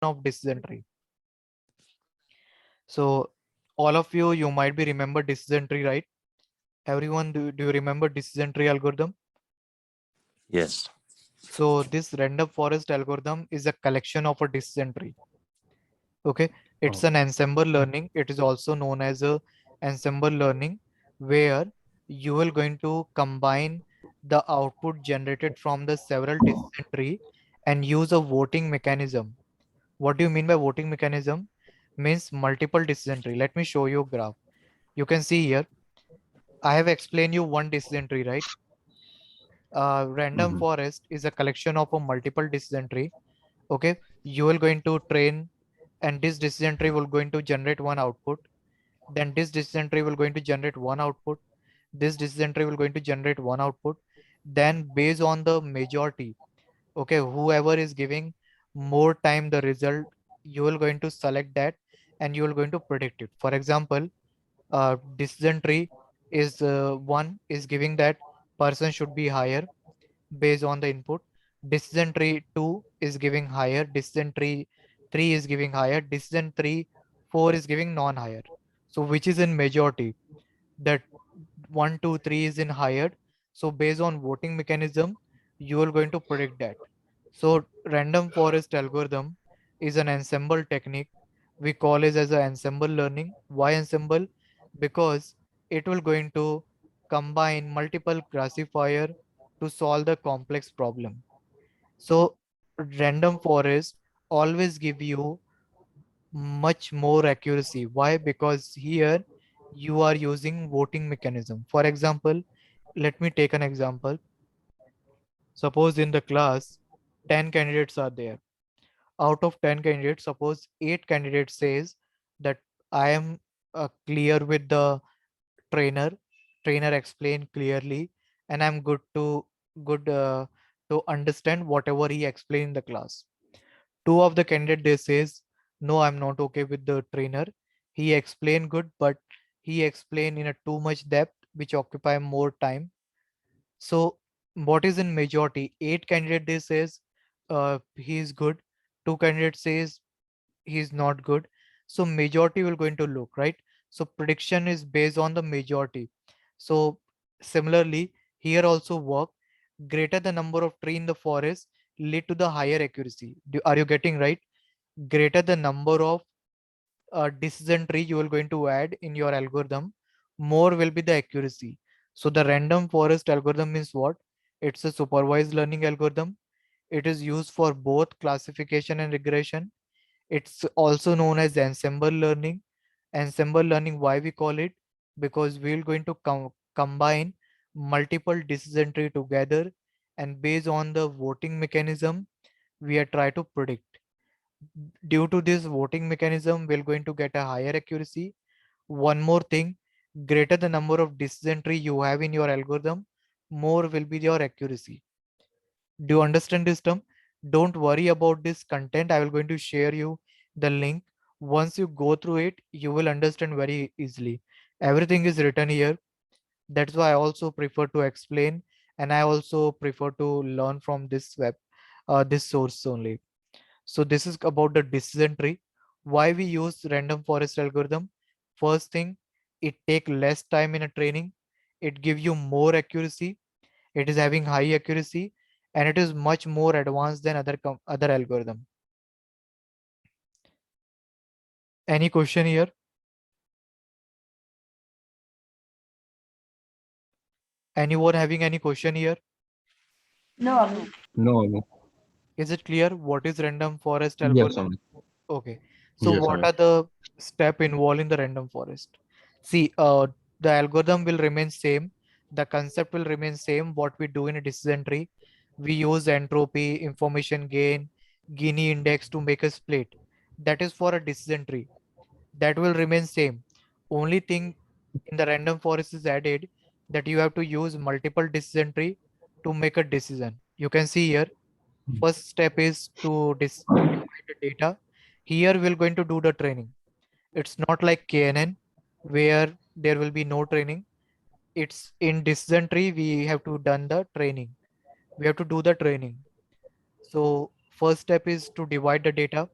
of decision tree. So all of you might be remember decision tree, right? Everyone, do you remember decision tree algorithm? Yes. So this random forest algorithm is a collection of a decision tree. Okay, it's Oh. an ensemble learning. It is also known as a ensemble learning, where you will going to combine the output generated from the several decision tree and use a voting mechanism. What do you mean by voting mechanism? Means multiple decision tree. Let me show you a graph. You can see here, I have explained you one decision tree, right? Random Mhm. forest is a collection of a multiple decision tree. Okay, you will going to train, and this decision tree will going to generate one output. Then this decision tree will going to generate one output. This decision tree will going to generate one output. Then based on the majority, okay, whoever is giving more time the result, you will going to select that and you will going to predict it. For example, decision tree is one is giving that person should be higher based on the input. Decision tree 2 is giving higher. Decision tree 3 is giving higher. Decision tree 4 is giving non-higher. So which is in majority? That 1, 2, 3 is in higher. So based on voting mechanism, you are going to predict that. So random forest algorithm is an ensemble technique. We call it as an ensemble learning. Why ensemble? Because it will going to combine multiple classifier to solve the complex problem. So random forest always give you much more accuracy. Why? Because here you are using voting mechanism. For example, let me take an example. Suppose in the class 10 candidates are there. Out of 10 candidates, suppose 8 candidates says that I am clear with the trainer. Trainer explained clearly, and I'm good to understand whatever he explained in the class. Two of the candidate they says, no, I'm not okay with the trainer. He explained good, but he explained in a too much depth, which occupy more time. So what is in majority? 8 candidate they says he is good. Two candidates says he's not good. So majority will going to look right. So prediction is based on the majority. So similarly, here also work. Greater the number of tree in the forest lead to the higher accuracy. Are you getting right? Greater the number of decision tree you are going to add in your algorithm, more will be the accuracy. So the random forest algorithm means what? It's a supervised learning algorithm. It is used for both classification and regression. It's also known as ensemble learning. Ensemble learning, why we call it? Because we're going to combine multiple decision tree together, and based on the voting mechanism, we are try to predict. Due to this voting mechanism, we're going to get a higher accuracy. One more thing, greater the number of decision tree you have in your algorithm, more will be your accuracy. Do you understand this term? Don't worry about this content. I will going to share you the link. Once you go through it, you will understand very easily. Everything is written here. That's why I also prefer to explain, and I also prefer to learn from this source only. So this is about the decision tree. Why we use random forest algorithm? First thing, it take less time in a training. It give you more accuracy. It is having high accuracy, and it is much more advanced than other algorithm. Any question here? Anyone having any question here? No, Amit. No, Amit. Is it clear what is random forest Yes, algorithm? Amit. Okay. So Yes, what Amit. are the step involved in the random forest? See, the algorithm will remain same. The concept will remain same. What we do in a decision tree, we use entropy, information gain, Gini index to make a split. That is for a decision tree. That will remain same. Only thing in the random forest is added that you have to use multiple decision tree to make a decision. You can see here, first step is to divide the data. Here we're going to do the training. It's not like KNN where there will be no training. It's in decision tree we have to done the training. We have to do the training. So first step is to divide the data.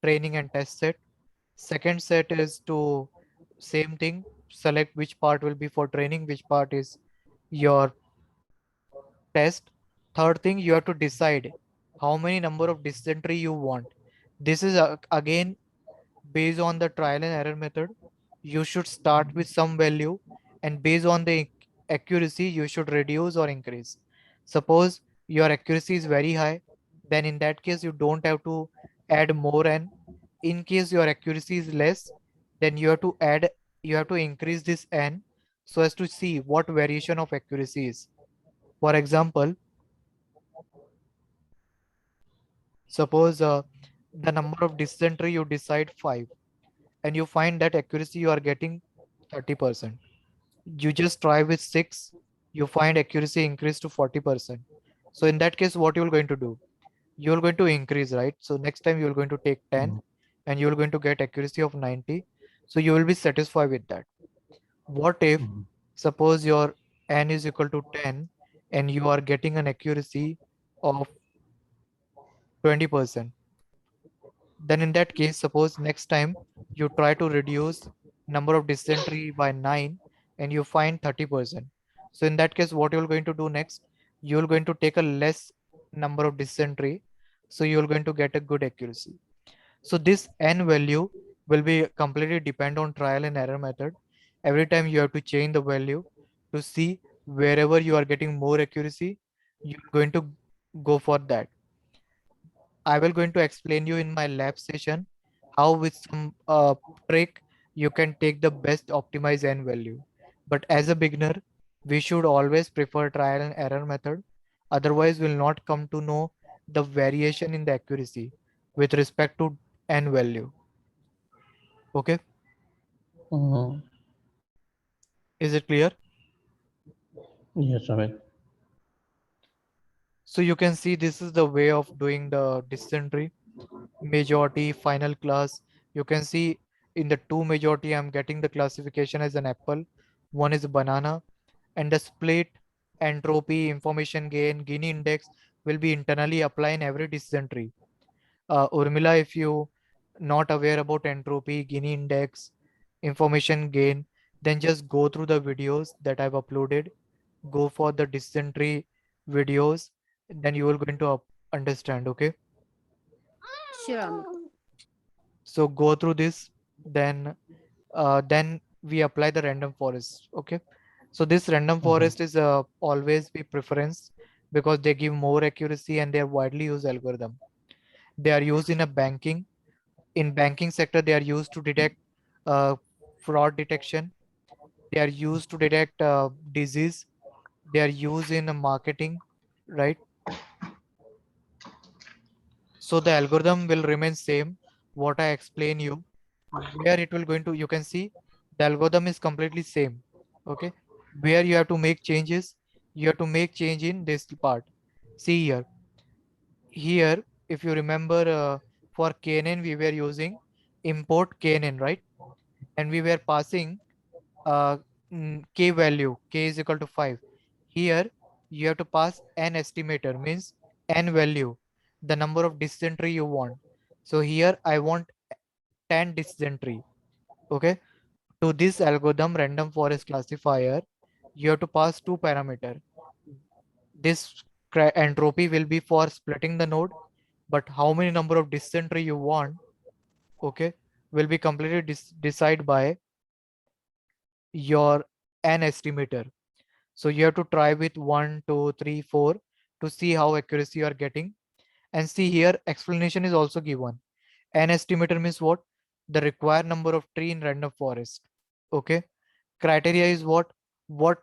training and test set. Second set is to same thing, select which part will be for training, which part is your test. Third thing, you have to decide how many number of dysentery you want. This is again based on the trial and error method. You should start with some value, and based on the accuracy you should reduce or increase. Suppose your accuracy is very high, then in that case you don't have to add more n. In case your accuracy is less, then you have to increase this n so as to see what variation of accuracy is. For example, suppose the number of dysentery you decide 5, and you find that accuracy you are getting 30%. You just try with 6, you find accuracy increase to 40%. So in that case, what you're going to do? You're going to increase, right? So next time you're going to take 10 and you're going to get accuracy of 90. So you will be satisfied with that. What if suppose your n is equal to 10 and you are getting an accuracy of 20%? Then in that case, suppose next time you try to reduce number of dysentery by 9 and you find 30%. So in that case, what you're going to do next? You're going to take a less number of dysentery. So you're going to get a good accuracy. So this n value will be completely depend on trial and error method. Every time you have to change the value to see wherever you are getting more accuracy, you're going to go for that. I will going to explain you in my lab session how with some trick you can take the best optimized n value. But as a beginner, we should always prefer trial and error method. Otherwise, we'll not come to know the variation in the accuracy with respect to n value. Okay, Mhm. is it clear? Yes, Amit. So you can see this is the way of doing the dysentery. Majority, final class. You can see in the two majority, I'm getting the classification as an apple. One is banana, and the split, entropy, information gain, Gini index will be internally applied in every dysentery. Urmila, if you not aware about entropy, Gini index, information gain, then just go through the videos that I've uploaded. Go for the dysentery videos, then you will going to understand. Okay. Sure, Amit. So go through this, then we apply the random forest. Okay. So this random forest is always be preference because they give more accuracy and they are widely used algorithm. They are used in a banking. In banking sector, they are used to detect uh, fraud detection. They are used to detect disease. They are used in marketing, right? So the algorithm will remain same. What I explain you, where it will going to, you can see the algorithm is completely same. Okay. Where you have to make changes, you have to make change in this part. See here. Here, if you remember, for KNN, we were using import KNN, right? And we were passing uh, K value, K is equal to 5. Here, you have to pass n estimator, means n value, the number of dysentery you want. So here, I want 10 dysentery. Okay. To this algorithm random forest classifier, you have to pass two parameter. This entropy will be for splitting the node, but how many number of dysentery you want, okay, will be completely decided by your n estimator. So you have to try with 1, 2, 3, 4 to see how accuracy you are getting. And see here, explanation is also given. N estimator means what? The required number of tree in random forest. Okay. Criteria is what? What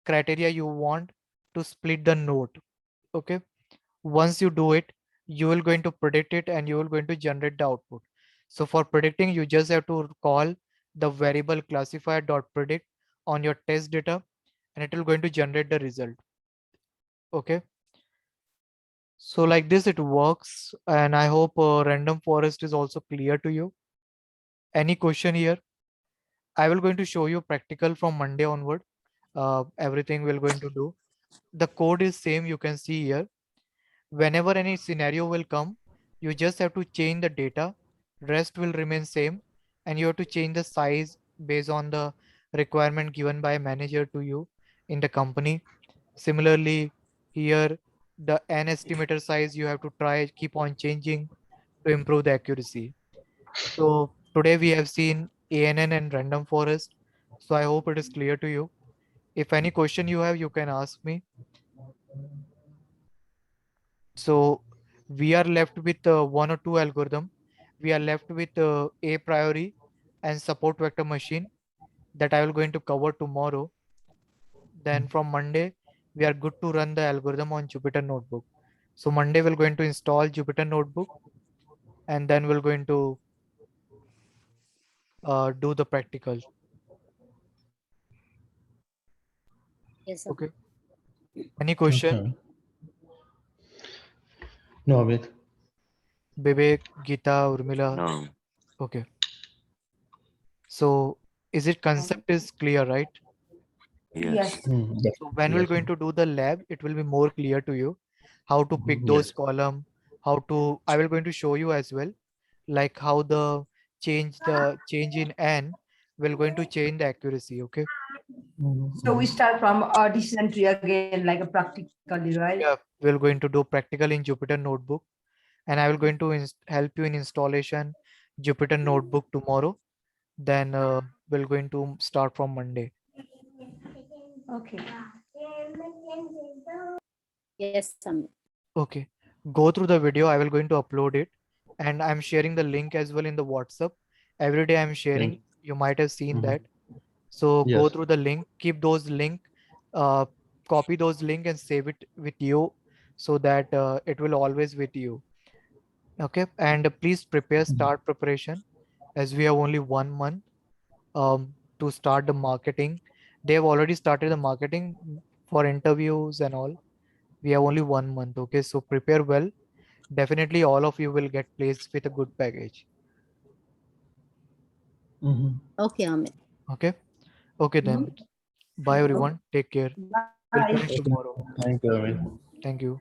criteria you want to split the node. Okay. Once you do it, you will going to predict it and you will going to generate the output. So for predicting, you just have to call the variable classifier dot predict on your test data, and it will going to generate the result. Okay. So like this it works, and I hope random forest is also clear to you. Any question here? I will going to show you practical from Monday onward. Everything we're going to do. The code is same, you can see here. Whenever any scenario will come, you just have to change the data Rest will remain same, and you have to change the size based on the requirement given by manager to you in the company. Similarly, here the n estimator size you have to try keep on changing to improve the accuracy. So today we have seen ANN and random forest. So I hope it is clear to you. If any question you have, you can ask me. So we are left with one or two algorithm. We are left with a priori and support vector machine that I will going to cover tomorrow. Then from Monday, we are good to run the algorithm on Jupyter Notebook. So Monday we're going to install Jupyter Notebook, and then we're going to do the practical. Yes, sir. Okay. Any question? Okay. No, Amit. Vivek, Geeta, Urmila. No. Okay. So is it concept is clear, right? Yes. Yes. So when we're Yes. going to do the lab, it will be more clear to you how to pick those Yes. column, how to, I will going to show you as well, like how the change in n will going to change the accuracy. Okay. So we start from a decision tree again, like a practically, right? Yeah, we're going to do practical in Jupyter Notebook, and I will going to help you in installation Jupyter Notebook tomorrow. Then we're going to start from Monday. Okay. Yes, Amit. Okay, go through the video. I will going to upload it, and I'm sharing the link as well in the WhatsApp. Every day I'm sharing. You might have seen Mhm. that. So go Yes. through the link. Keep those link. Uh, copy those link and save it with you, so that it will always with you. Okay, and please prepare start preparation, as we have only 1 month to start the marketing. They have already started the marketing for interviews and all. We have only 1 month. Okay, so prepare well. Definitely all of you will get placed with a good package. Mhm. Okay, Amit. Okay. Okay then. Bye everyone. Take care. We'll Bye. finish tomorrow. Thank you, Amit. Thank you.